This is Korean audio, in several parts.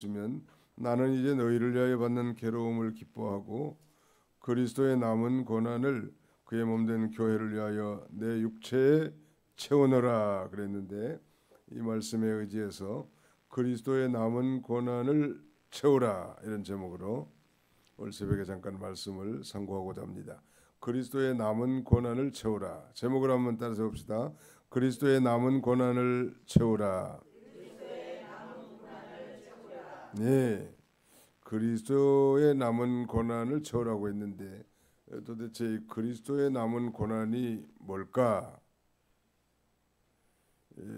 면 나는 이제 너희를 위하여 받는 괴로움을 기뻐하고 그리스도의 남은 고난을 그의 몸된 교회를 위하여 내 육체에 채우노라 그랬는데, 이 말씀에 의지해서 그리스도의 남은 고난을 채우라 이런 제목으로 오늘 새벽에 잠깐 말씀을 상고하고자 합니다. 그리스도의 남은 고난을 채우라. 제목을 한번 따라서 봅시다. 그리스도의 남은 고난을 채우라. 네, 그리스도의 남은 고난을 채우라고 했는데 도대체 이 그리스도의 남은 고난이 뭘까?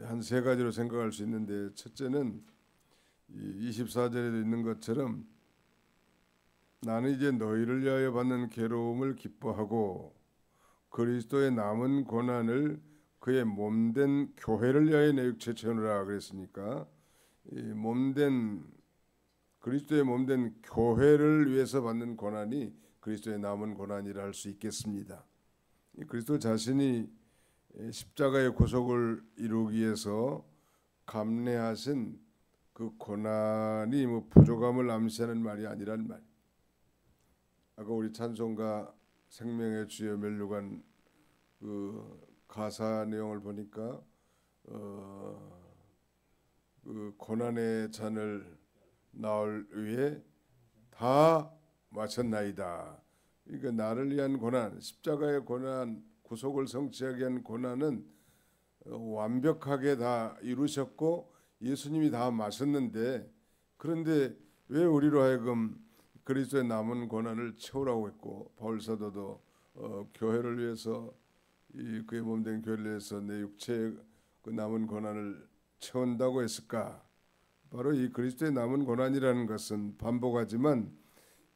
한 세 가지로 생각할 수 있는데, 첫째는 24절에도 있는 것처럼 나는 이제 너희를 위하여 받는 괴로움을 기뻐하고 그리스도의 남은 고난을 그의 몸된 교회를 위하여 내 육체에 채우노라 그랬으니까, 이 몸된 그리스도의 몸된 교회를 위해서 받는 고난이 그리스도의 남은 고난이라 할 수 있겠습니다. 그리스도 자신이 십자가의 구속을 이루기 위해서 감내하신 그 고난이 뭐 부족함을 암시하는 말이 아니란 말. 아까 우리 찬송가 생명의 주여 멸류관 그 가사 내용을 보니까 그 고난의 잔을 나올 위해 다 마쳤나이다. 그러니까 나를 위한 고난, 십자가의 고난, 구속을 성취하기 위한 고난은 완벽하게 다 이루셨고 예수님이 다 마셨는데, 그런데 왜 우리로 하여금 그리스도의 남은 고난을 채우라고 했고, 바울 사도도 교회를 위해서 그의 몸된 교회를 위해서 내 육체의 그 남은 고난을 채운다고 했을까? 바로 이 그리스도의 남은 고난이라는 것은 반복하지만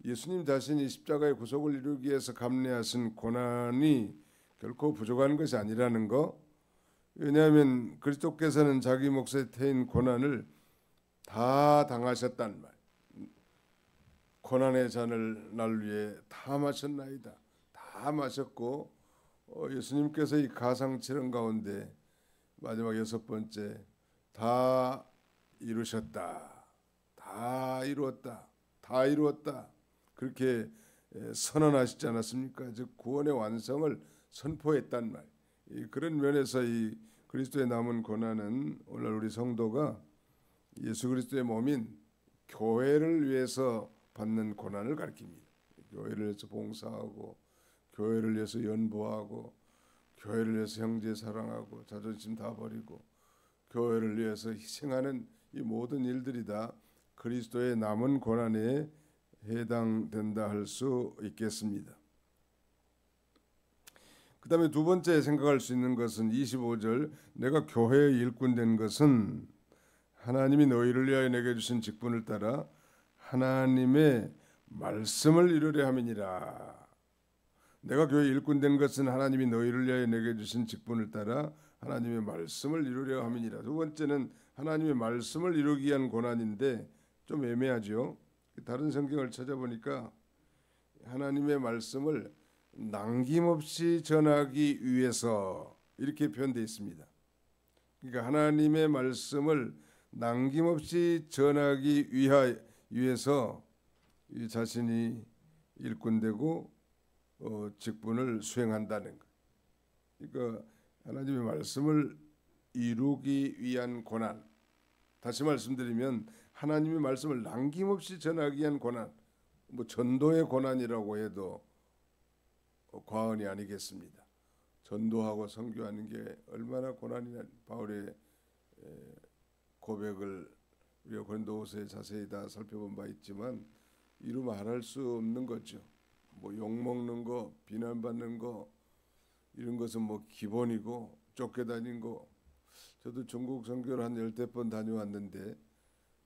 예수님 자신이 십자가의 구속을 이루기 위해서 감내하신 고난이 결코 부족한 것이 아니라는 거. 왜냐하면 그리스도께서는 자기 몫에 태인 고난을 다 당하셨단 말. 고난의 잔을 날 위해 다 마셨나이다. 다 마셨고, 예수님께서 이 가상칠언 가운데 마지막 여섯 번째, 다 이루셨다, 다 이루었다, 다 이루었다, 그렇게 선언하시지 않았습니까? 즉 구원의 완성을 선포했단 말. 그런 면에서 이 그리스도의 남은 고난은 오늘 우리 성도가 예수 그리스도의 몸인 교회를 위해서 받는 고난을 가리킵니다. 교회를 위해서 봉사하고, 교회를 위해서 연보하고, 교회를 위해서 형제 사랑하고, 자존심 다 버리고, 교회를 위해서 희생하는 이 모든 일들이 다 그리스도의 남은 고난에 해당된다 할 수 있겠습니다. 그 다음에 두 번째 생각할 수 있는 것은 25절, 내가 교회의 일꾼 된 것은 하나님이 너희를 위하여 내게 주신 직분을 따라 하나님의 말씀을 이루려 함이니라. 내가 교회 일꾼 된 것은 하나님이 너희를 위하여 내게 주신 직분을 따라 하나님의 말씀을 이루려 함이니라. 두 번째는 하나님의 말씀을 이루기 위한 고난인데 좀 애매하죠. 다른 성경을 찾아보니까 하나님의 말씀을 남김없이 전하기 위해서 이렇게 표현되어 있습니다. 그러니까 하나님의 말씀을 남김없이 전하기 위해서 자신이 일꾼되고 직분을 수행한다는 것. 그러니까 하나님의 말씀을 이루기 위한 고난. 다시 말씀드리면 하나님의 말씀을 남김없이 전하기 위한 고난, 뭐 전도의 고난이라고 해도 과언이 아니겠습니다. 전도하고 선교하는 게 얼마나 고난이냐. 바울의 고백을 우리가 고린도후서에 자세히 다 살펴본 바 있지만 이루 말할 수 없는 거죠. 뭐 욕먹는 거, 비난받는 거, 이런 것은 뭐 기본이고, 쫓겨다닌 거. 저도 중국 선교를 한 10번 다녀왔는데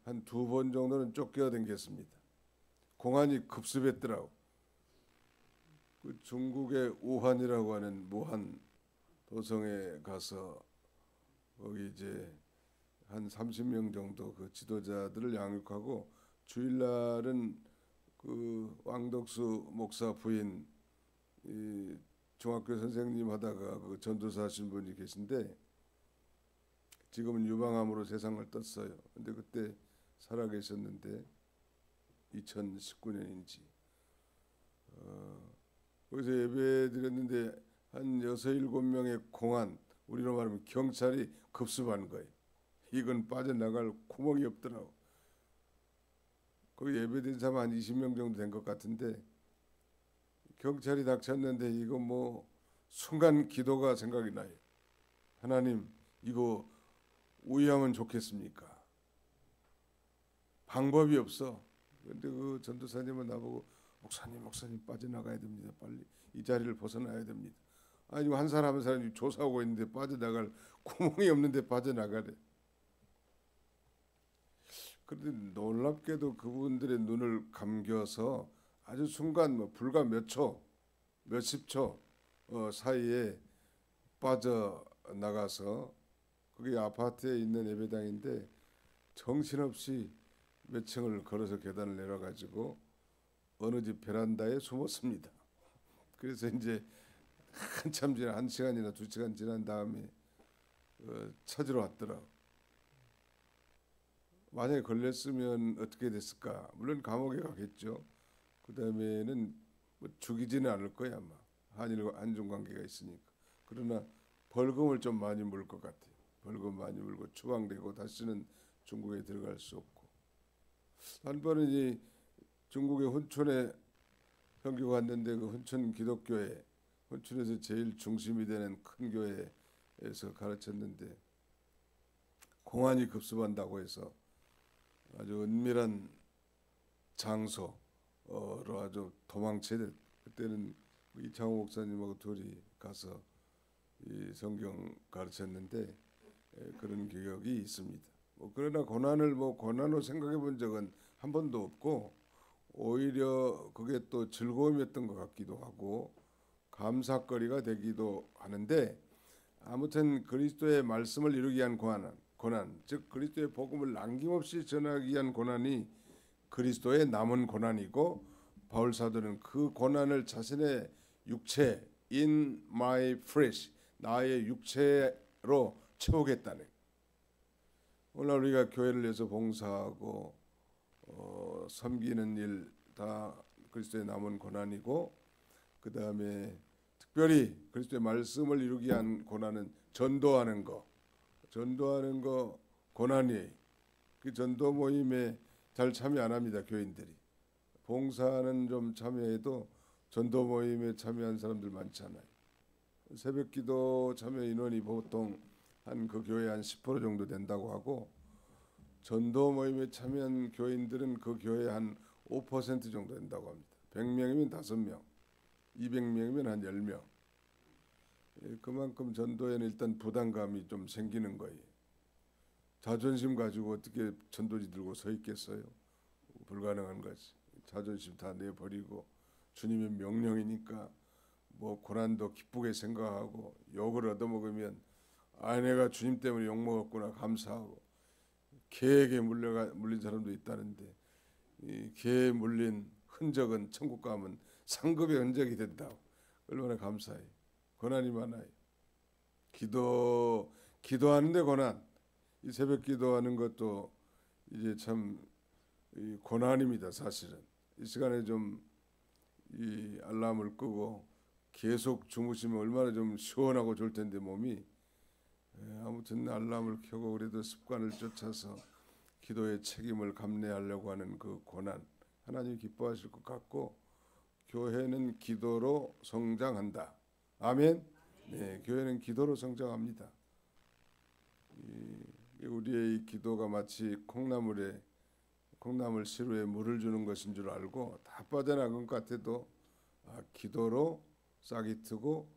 한 2번 정도는 쫓겨다녔습니다. 공안이 급습했더라고. 그 중국의 우한이라고 하는 무한 도성에 가서 거기 이제 한 30명 정도 그 지도자들을 양육하고, 주일날은 그 왕덕수 목사 부인 이 중학교 선생님 하다가 그 전도사 하신 분이 계신데 지금은 유방암으로 세상을 떴어요. 근데 그때 살아계셨는데 2019년인지 거기서 예배 드렸는데 한 6-7명의 공안, 우리로 말하면 경찰이 급습한 거예요. 이건 빠져나갈 구멍이 없더라고. 거기 예배드린 사람 한 20명 정도 된 것 같은데 경찰이 닥쳤는데 이거 뭐 순간 기도가 생각이 나요. 하나님, 이거 우회하면 좋겠습니까? 방법이 없어. 근데 그 전도사님은 나보고 목사님 빠져나가야 됩니다. 빨리 이 자리를 벗어나야 됩니다. 아니 한 사람 한 사람이 조사하고 있는데 빠져나갈 구멍이 없는데 빠져나가래. 그런데 놀랍게도 그분들의 눈을 감겨서 아주 순간 뭐 불과 몇 초, 몇십 초 사이에 빠져나가서 거기 아파트에 있는 예배당인데 정신없이 몇 층을 걸어서 계단을 내려가지고 어느 집 베란다에 숨었습니다. 그래서 이제 한참 지나 1시간이나 2시간 지난 다음에 찾으러 왔더라. 만약에 걸렸으면 어떻게 됐을까? 물론 감옥에 가겠죠. 그 다음에는 뭐 죽이지는 않을 거야 아마. 한중 관계가 있으니까. 그러나 벌금을 좀 많이 물 것 같아요. 벌금 많이 물고 추방되고 다시는 중국에 들어갈 수 없고. 한 번은 이 중국의 훈촌에 선교 갔는데 그 훈촌 기독교회, 훈촌에서 제일 중심이 되는 큰 교회에서 가르쳤는데 공안이 급습한다고 해서 아주 은밀한 장소로 아주 도망치듯 그때는 이창호 목사님하고 둘이 가서 이 성경 가르쳤는데 그런 기억이 있습니다. 뭐 그러나 고난으로 생각해 본 적은 한 번도 없고 오히려 그게 또 즐거움이었던 것 같기도 하고 감사거리가 되기도 하는데 아무튼 그리스도의 말씀을 이루기 위한 고난, 즉 그리스도의 복음을 남김없이 전하기 위한 고난이 그리스도의 남은 고난이고 바울 사도는 그 고난을 자신의 육체 in my flesh 나의 육체로 채우겠다는. 오늘 우리가 교회를 위해서 봉사하고 섬기는 일 다 그리스도의 남은 고난이고 그 다음에 특별히 그리스도의 말씀을 이루기 위한 고난은 전도하는 거 고난이에요. 그 전도 모임에 잘 참여 안 합니다. 교인들이 봉사는 좀 참여해도 전도 모임에 참여한 사람들 많잖아요. 새벽기도 참여 인원이 보통 한 그 교회 한 10% 정도 된다고 하고 전도 모임에 참여한 교인들은 그 교회 한 5% 정도 된다고 합니다. 100명이면 5명, 200명이면 한 10명. 그만큼 전도에는 일단 부담감이 좀 생기는 거예요. 자존심 가지고 어떻게 전도지 들고 서 있겠어요? 불가능한 거지. 자존심 다 내버리고 주님의 명령이니까 뭐 고난도 기쁘게 생각하고 욕을 얻어먹으면 내가 주님 때문에 욕먹었구나 감사하고 개에게 물린 사람도 있다는데 이 개에 물린 흔적은 천국 가면 상급의 흔적이 된다고. 얼마나 감사해. 고난이 많아요. 기도하는데 고난. 이 새벽 기도하는 것도 이제 참 고난입니다. 사실은 이 시간에 좀 이 알람을 끄고 계속 주무시면 얼마나 좀 시원하고 좋을 텐데 몸이. 아무튼 알람을 켜고 그래도 습관을 쫓아서 기도의 책임을 감내하려고 하는 그 고난 하나님 기뻐하실 것 같고 교회는 기도로 성장한다. 아멘. 네, 교회는 기도로 성장합니다. 우리의 이 기도가 마치 콩나물 시루에 물을 주는 것인 줄 알고 다 빠져나간 것 같아도 기도로 싹이 트고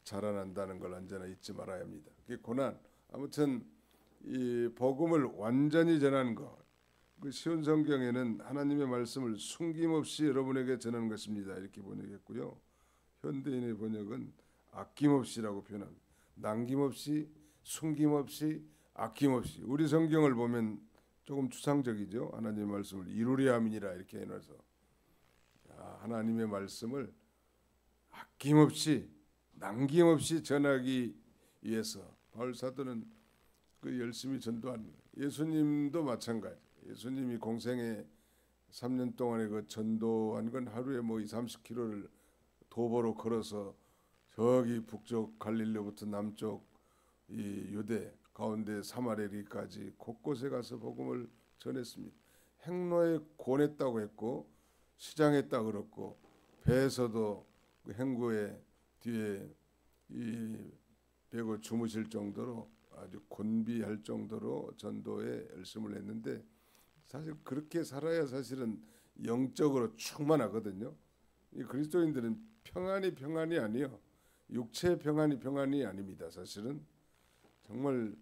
자라난다는 걸 언제나 잊지 말아야 합니다. 그게 고난. 아무튼 이 복음을 완전히 전하는 것. 그 쉬운 성경에는 하나님의 말씀을 숨김없이 여러분에게 전하는 것입니다. 이렇게 번역했고요. 현대인의 번역은 아낌없이라고 표현합니다. 남김없이, 숨김없이, 아낌없이. 우리 성경을 보면 조금 추상적이죠. 하나님의 말씀을 이루려 함이니라 이렇게 해놔서 하나님의 말씀을 아낌없이 남김없이 전하기 위해서 바울 사도는 그 열심히 전도하는 거예요. 예수님도 마찬가지. 예수님이 공생에 3년 동안에 그 전도한 건 하루에 뭐 2, 30km를 도보로 걸어서 저기 북쪽 갈릴리부터 남쪽 이 유대 가운데 사마리아까지 곳곳에 가서 복음을 전했습니다. 행로에 권했다고 했고 시장했다 그랬고 배에서도 그 행구에 뒤에 이 배고 주무실 정도로 아주 곤비할 정도로 전도에 열심을 했는데 사실 그렇게 살아야 사실은 영적으로 충만하거든요. 이 그리스도인들은 평안이 아니요. 육체의 평안이 아닙니다. 사실은 정말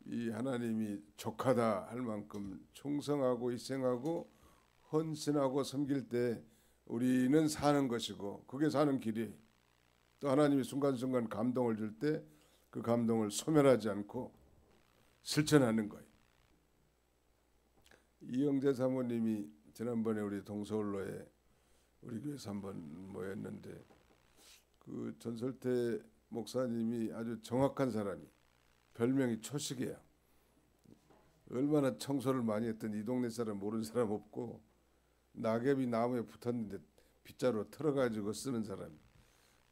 이 하나님이 족하다 할 만큼 충성하고 희생하고 헌신하고 섬길 때 우리는 사는 것이고 그게 사는 길이 또 하나님이 순간순간 감동을 줄 때 그 감동을 소멸하지 않고 실천하는 거예요. 이영재 사모님이 지난번에 우리 동서울로에 우리 교회에서 한번 모였는데 그 전설태 목사님이 아주 정확한 사람이 별명이 초식이에요. 얼마나 청소를 많이 했던 이 동네 사람 모르는 사람 없고 낙엽이 나무에 붙었는데 빗자루 털어가지고 쓰는 사람.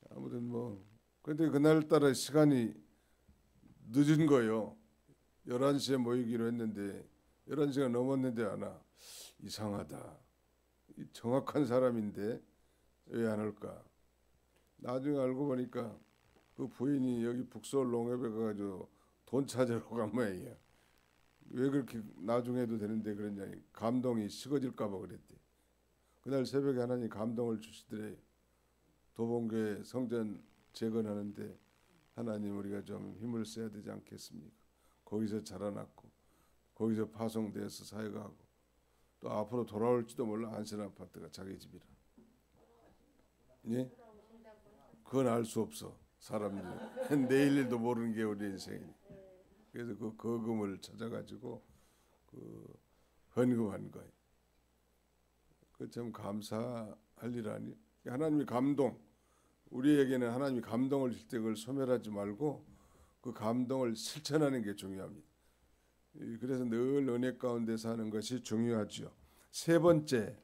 아무튼 뭐 근데 그날따라 시간이 늦은 거예요. 11시에 모이기로 했는데 11시가 넘었는데 안 와. 이상하다. 정확한 사람인데 왜 안 올까? 나중에 알고 보니까 그 부인이 여기 북서울 농협에 가가지고 돈 찾으러 간 모양이야. 왜 그렇게 나중에 해도 되는데 그랬냐니 감동이 식어질까 봐 그랬대. 그날 새벽에 하나님 감동을 주시더래. 도봉교회 성전 재건하는데 하나님 우리가 좀 힘을 써야 되지 않겠습니까? 거기서 자라났고 거기서 파송돼서 사역하고 또 앞으로 돌아올지도 몰라. 안산 아파트가 자기 집이라. 예? 그건 알 수 없어. 사람들 내일 일도 모르는 게 우리 인생이니. 그래서 그 거금을 찾아가지고 그 헌금한 거예요. 그 참 감사할 일 아니. 하나님이 감동. 우리에게는 하나님이 감동을 줄 때 그걸 소멸하지 말고 그 감동을 실천하는 게 중요합니다. 그래서 늘 은혜 가운데 사는 것이 중요하죠. 세 번째,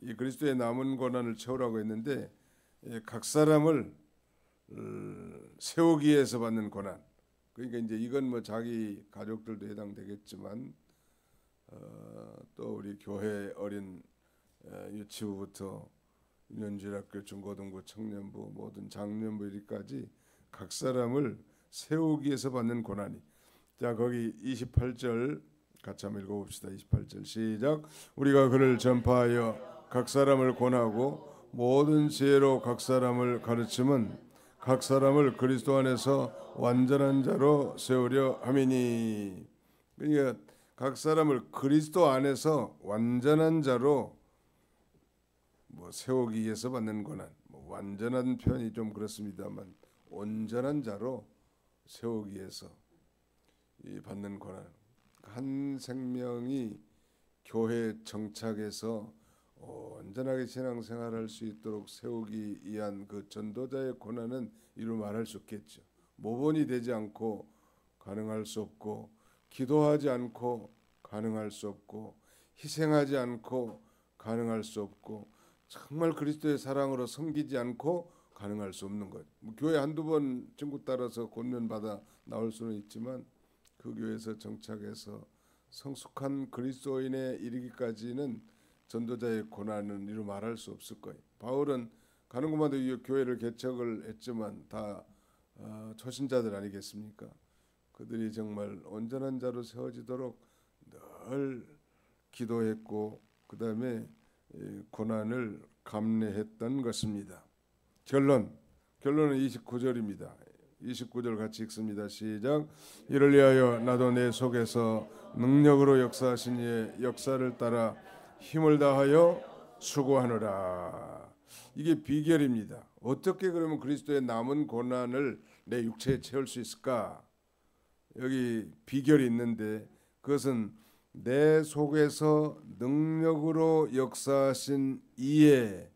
이 그리스도의 남은 고난을 채우라고 했는데 각 사람을 세우기 위해서 받는 고난. 그러니까 이제 이건 뭐 자기 가족들도 해당되겠지만 또 우리 교회 어린 유치부부터 유년주일학교, 중고등부, 청년부, 모든 장년부 이리까지 각 사람을 세우기 위해서 받는 고난이. 자 거기 28절 같이 한번 읽어봅시다. 28절 시작. 우리가 그를 전파하여 각 사람을 권하고 모든 지혜로 각 사람을 가르침은 각 사람을 그리스도 안에서 완전한 자로 세우려 함이니. 그러니까 각 사람을 그리스도 안에서 완전한 자로 뭐 세우기 위해서 받는 고난. 뭐 완전한 표현이 좀 그렇습니다만 온전한 자로 세우기 위해서 이 받는 고난. 한 생명이 교회 정착해서 온전하게 신앙생활할 수 있도록 세우기 위한 그 전도자의 고난은 이루 말할 수 없겠죠. 모본이 되지 않고 가능할 수 없고 기도하지 않고 가능할 수 없고 희생하지 않고 가능할 수 없고 정말 그리스도의 사랑으로 섬기지 않고 가능할 수 없는 것. 뭐 교회 한두 번 친구 따라서 권면 받아 나올 수는 있지만 그 교회에서 정착해서 성숙한 그리스도인에 이르기까지는 전도자의 고난은 이루 말할 수 없을 거예요. 바울은 가는 곳마다 이 교회를 개척을 했지만 다 초신자들 아니겠습니까? 그들이 정말 온전한 자로 세워지도록 늘 기도했고 그 다음에 고난을 감내했던 것입니다. 결론은 29절입니다. 29절 같이 읽습니다. 시작. 이를 위하여 나도 내 속에서 능력으로 역사하신 이의 역사를 따라 힘을 다하여 수고하노라. 이게 비결입니다. 어떻게 그러면 그리스도의 남은 고난을 내 육체에 채울 수 있을까? 여기 비결이 있는데 그것은 내 속에서 능력으로 역사하신 이의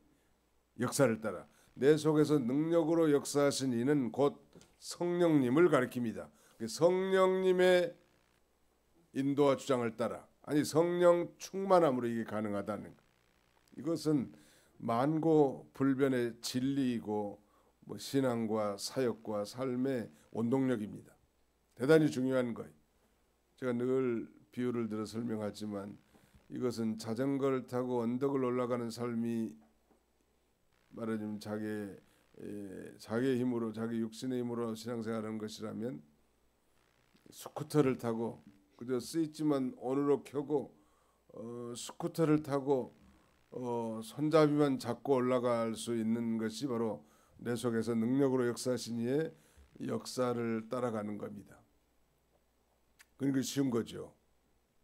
역사를 따라. 내 속에서 능력으로 역사하신 이는 곧 성령님을 가리킵니다. 성령님의 인도와 주장을 따라 아니 성령 충만함으로 이게 가능하다는 것. 이것은 만고 불변의 진리이고 뭐 신앙과 사역과 삶의 원동력입니다. 대단히 중요한 거예요. 제가 늘 비유를 들어 설명하지만 이것은 자전거를 타고 언덕을 올라가는 삶이 말하자면 자기의 힘으로 자기 육신의 힘으로 신앙생활하는 것이라면 스쿠터를 타고 그저 스위치만 온으로 켜고 스쿠터를 타고 손잡이만 잡고 올라갈 수 있는 것이 바로 내 속에서 능력으로 역사하신 이의 역사를 따라가는 겁니다. 그러니까 쉬운 거죠.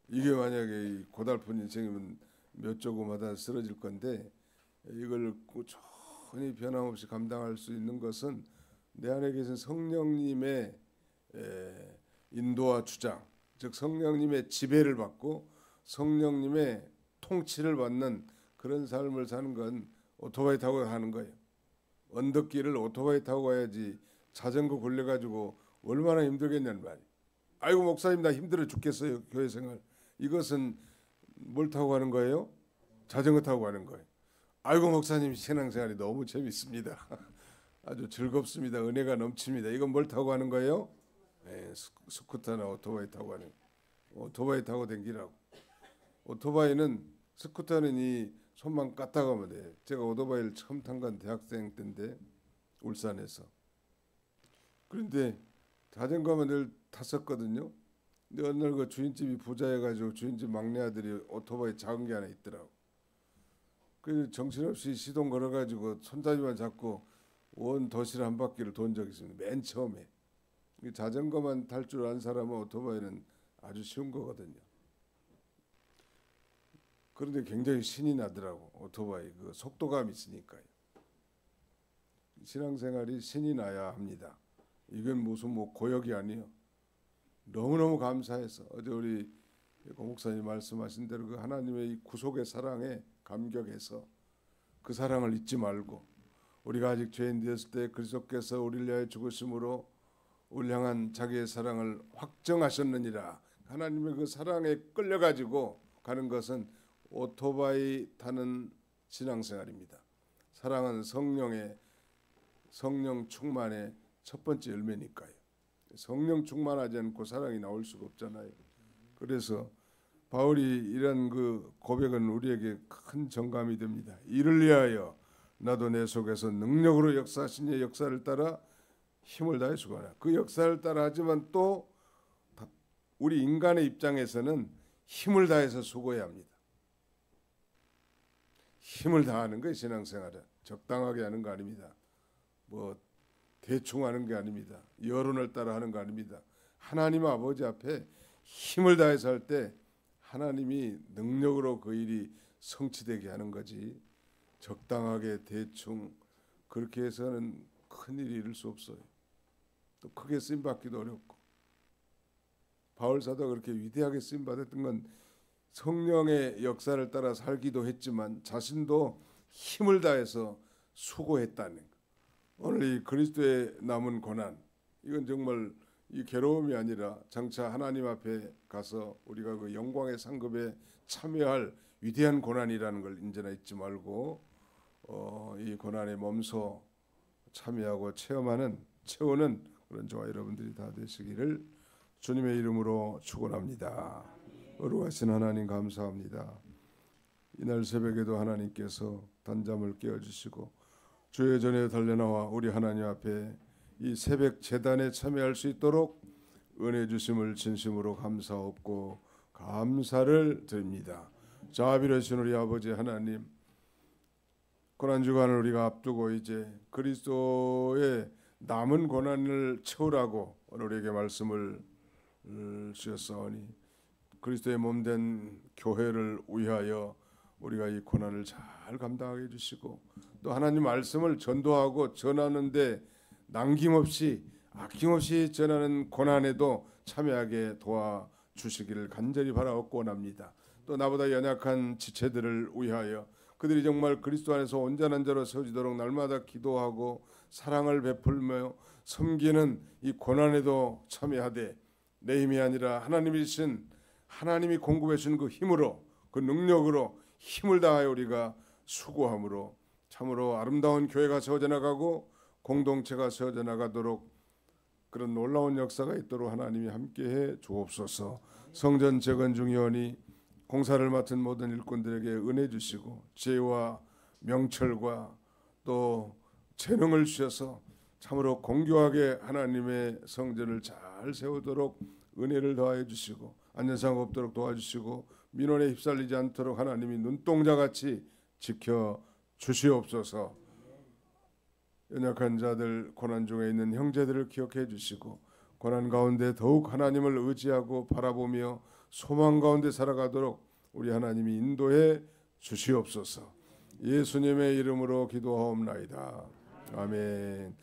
이게 만약에 고달픈 인생이면 몇 조금마다 쓰러질 건데 이걸 꾸준히 변함없이 감당할 수 있는 것은 내 안에 계신 성령님의 인도와 주장, 즉 성령님의 지배를 받고 성령님의 통치를 받는 그런 삶을 사는 건 오토바이 타고 가는 거예요. 언덕길을 오토바이 타고 가야지 자전거 굴려가지고 얼마나 힘들겠냐는 말이에요. 아이고 목사님 나 힘들어 죽겠어요 교회 생활. 이것은 뭘 타고 가는 거예요? 자전거 타고 가는 거예요. 아이고 목사님 신앙생활이 너무 재밌습니다. 아주 즐겁습니다. 은혜가 넘칩니다. 이건 뭘 타고 가는 거예요? 스쿠터나 오토바이 타고 가는 거예요. 오토바이 타고 댕기라고. 오토바이는 스쿠터는 이 손만 까딱 하면 돼. 제가 오토바이를 처음 탄 건 대학생 때인데 울산에서. 그런데 자전거만 늘 탔었거든요. 근데 어느 날 그 주인집이 부자여가지고 주인집 막내 아들이 오토바이 작은 게 하나 있더라고. 그래서 정신없이 시동 걸어가지고 손잡이만 잡고 온 도시를 한 바퀴를 돈 적이 있습니다. 맨 처음에. 자전거만 탈 줄 아는 사람은 오토바이는 아주 쉬운 거거든요. 그런데 굉장히 신이 나더라고. 오토바이 그 속도감이 있으니까요. 신앙생활이 신이 나야 합니다. 이건 무슨 뭐 고역이 아니에요. 너무너무 감사해서 어제 우리 고 목사님 말씀하신 대로 그 하나님의 이 구속의 사랑에 감격해서 그 사랑을 잊지 말고 우리가 아직 죄인 되었을 때 그리스도께서 우리를 위하여 죽으심으로 우리를 향한 자기의 사랑을 확정하셨느니라. 하나님의 그 사랑에 끌려가지고 가는 것은 오토바이 타는 신앙생활입니다. 사랑은 성령 충만의 첫 번째 열매니까요. 성령 충만하지 않고 사랑이 나올 수가 없잖아요. 그래서 바울이 이런 그 고백은 우리에게 큰 정감이 됩니다. 이를 위하여 나도 내 속에서 능력으로 역사하신 이의 역사를 따라 힘을 다해 수고하라. 그 역사를 따라 하지만 또 우리 인간의 입장에서는 힘을 다해서 수고해야 합니다. 힘을 다하는 게 신앙생활은 적당하게 하는 거 아닙니다. 뭐 대충 하는 게 아닙니다. 여론을 따라 하는 거 아닙니다. 하나님 아버지 앞에 힘을 다해서 할 때 하나님이 능력으로 그 일이 성취되게 하는 거지 적당하게 대충 그렇게 해서는 큰일이 이룰 수 없어요. 또 크게 쓰임받기도 어렵고 바울 사도가 그렇게 위대하게 쓰임받았던 건 성령의 역사를 따라 살기도 했지만 자신도 힘을 다해서 수고했다는 거. 오늘 이 그리스도의 남은 고난 이건 정말 이 괴로움이 아니라 장차 하나님 앞에 가서 우리가 그 영광의 상급에 참여할 위대한 고난이라는 걸 인제나 잊지 말고 이 고난에 몸소 참여하고 채우는 그런 저와 여러분들이 다 되시기를 주님의 이름으로 축원합니다. 거룩하신 하나님 감사합니다. 이날 새벽에도 하나님께서 단잠을 깨워주시고 주의 전에 달려나와 우리 하나님 앞에 이 새벽 제단에 참여할 수 있도록 은혜 주심을 진심으로 감사하고 감사를 드립니다. 자비로우신 우리 아버지 하나님, 고난 주간을 우리가 앞두고 이제 그리스도의 남은 고난을 채우라고 오늘 우리에게 말씀을 주셨사오니 그리스도의 몸된 교회를 위하여 우리가 이 고난을 잘 감당하게 해주시고 또 하나님 말씀을 전도하고 전하는데 남김없이 아낌없이 전하는 고난에도 참여하게 도와주시기를 간절히 바라옵고 원합니다. 또 나보다 연약한 지체들을 위하여 그들이 정말 그리스도 안에서 온전한 자로 세워지도록 날마다 기도하고 사랑을 베풀며 섬기는 이 고난에도 참여하되 내 힘이 아니라 하나님이신 하나님이 공급해 주신 그 힘으로, 그 능력으로 힘을 다하여 우리가 수고함으로 참으로 아름다운 교회가 세워져 나가고 공동체가 세워져 나가도록 그런 놀라운 역사가 있도록 하나님이 함께해 주옵소서. 성전 재건중 위원이 공사를 맡은 모든 일꾼들에게 은혜 주시고 지혜와 명철과 또 재능을 주셔서 참으로 공교하게 하나님의 성전을 잘 세우도록 은혜를 더하여 주시고 안전사고 없도록 도와주시고 민원에 휩쓸리지 않도록 하나님이 눈동자같이 지켜 주시옵소서. 연약한 자들, 고난 중에 있는 형제들을 기억해 주시고 고난 가운데 더욱 하나님을 의지하고 바라보며 소망 가운데 살아가도록 우리 하나님이 인도해 주시옵소서. 예수님의 이름으로 기도하옵나이다. 아멘.